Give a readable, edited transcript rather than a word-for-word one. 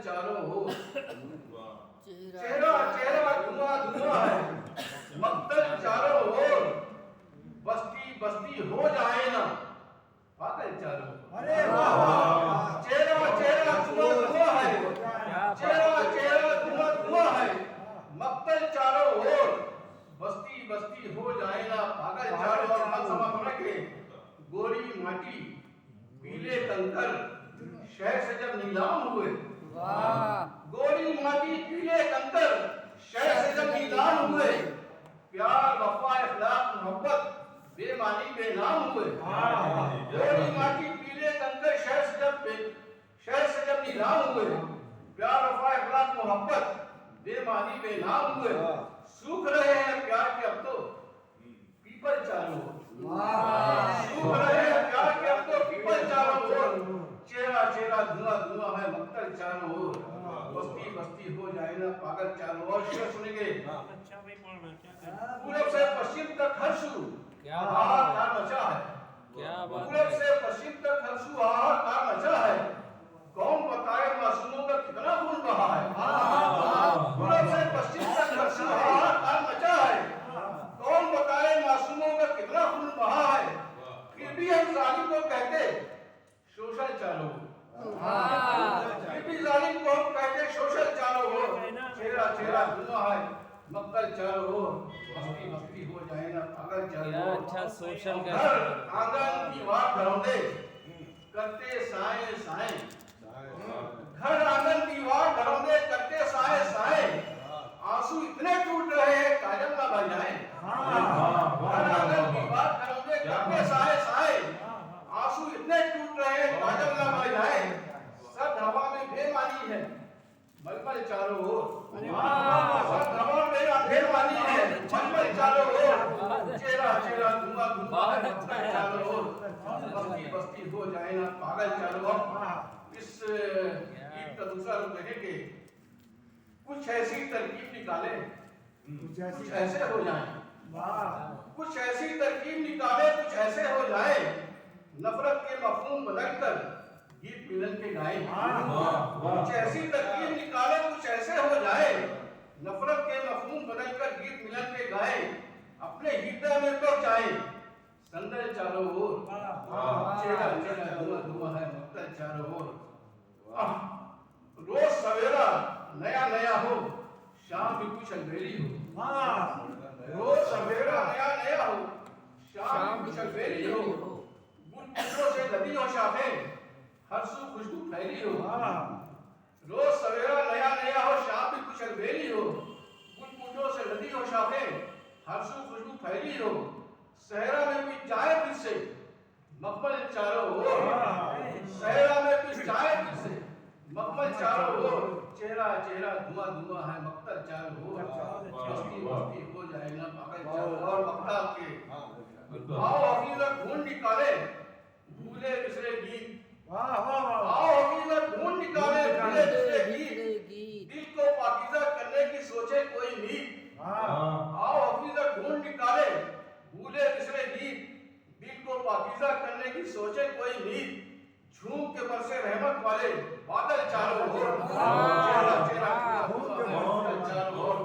चारों ओर, चेहरा चेहरा धुआं धुआं है, मक्तल चारों ओर, बस्ती बस्ती हो जाए ना पागल चारों ओर। अरे वाह वाह, चेहरा चेहरा धुआं धुआं है, चेहरा चेहरा धुआं धुआं है, मक्तल चारों ओर, बस्ती बस्ती हो जाए ना पागल चारों ओर। फलसफा पढ़ के गोरी माटी पीले कंकर शहर से जब नीलाम हुए, गोरी माटी पीले कंकर शहर से जब नीलाम हुए, प्यार वफा इखलाक मोहब्बत बेमानी बेनाम हुए। गोरी माटी पीले कंकर शहर से जब नीलाम हुए, प्यार वफा इखलाक मोहब्बत बेमानी बेनाम हुए। सूख रहे हैं प्यार के अब तो पीपल चारों ओर, सूख रहे हैं प्यार के अब तो पीपल चारों ओर, चेहरा चेहरा धुआं धुआं है, मक्तल चारों ओर, बस्ती बस्ती हो जाए ना पागल चारों ओर। शेर सुनेंगे। पूरब से पश्चिम तक हर्षु हाहाकार मचा है, पूरब से पश्चिम तक हर्षु हाहाकार मचा है, कौन बताए मासूमों का कितना खून बहा है। पूरब से पश्चिम तक हर्षु हाहाकार मचा है, कौन बताए मासूमों का कितना खून बहा है, फिर भी हम जालिम को कहते शोषण चारों ओर, फिर भी जालिम को हम कहते शोषण चारों ओर, चेहरा चेहरा धुआं है, मक्तल चारों ओर, बस्ती बस्ती हो जाए ना पागल चारों ओर। अच्छा सोशल का घर आंगन दीवार घरौंदे करते साए साए, घर आंगन दीवार घरौंदे करते साए साए, आंसू इतने टूट रहे हैं काजल ना बह जाए। घर आंगन दीवार घरौंदे करते साए साए, आंसू इतने टूट रहे हैं काजल ना बह जाए, सब हवा में बेमानी है मलमल चारों ओर, सब हवा में बेमानी है मलमल चारों ओर, चेहरा चेहरा धुआं धुआं है, मक्तल चारों ओर, बस्ती बस्ती हो जाए ना पागल चारों ओर। इस गीत का दूसरा रूप देखेंगे। कुछ ऐसी तरकीब निकाले कुछ ऐसे हो जाए, कुछ ऐसी तरकीब निकाले कुछ ऐसे हो जाए, नफरत के मफहूम बदलकर गीत मिलन के गाए। कुछ ऐसी तरकीब निकाले कुछ ऐसे हो जाए, नफरत के मफहूम बदलकर गीत मिलन के गाए, अपने हृदय में तो जाए संदल चारों ओर, चेहरा चेहरा धुआं धुआं है, मक्तल चारों ओर। रोज सवेरा नया नया हो, शाम भी कुछ अंधेरी हो, रोज सवेरा नया नया हो, शाम भी कुछ अंधेरी हो, गुल पुष्पों से लदी हो शाखें, हर्षु खुशबू फैली हो। रोज सवेरा नया नया हो, शाम भी कुछ अंधेरी हो, गुल पुष्पों से लदी हो शाखें, हर्षु खुशबू फैली हो, सहरा में भी जाए फिर से मखमल चारों ओर, सहरा में भी जाए फिर से मखमल चारों ओर, चेहरा चेहरा धुआं धुआं है, मक्तल चारों ओर, बस्ती बस्ती हो जाए ना पागल चारों ओर। मक्तल के आओ हकीकत ढूंढ निकाले भूले बिसरे गीत, आओ हकीकत ढूंढ निकाले भूले बिसरे गीत, दिल को पाकीज़ा करने की सोचे कोई नीत। आओ हकीकत ढूंढ निकाले भूले बिसरे गीत, दिल को पाकीज़ा करने की सोचे कोई नीत, झूम के बरसे रहमत वाले बादल चारों ओर, चेहरा चेहरा धुआं धुआं है, मक्तल चारों ओर।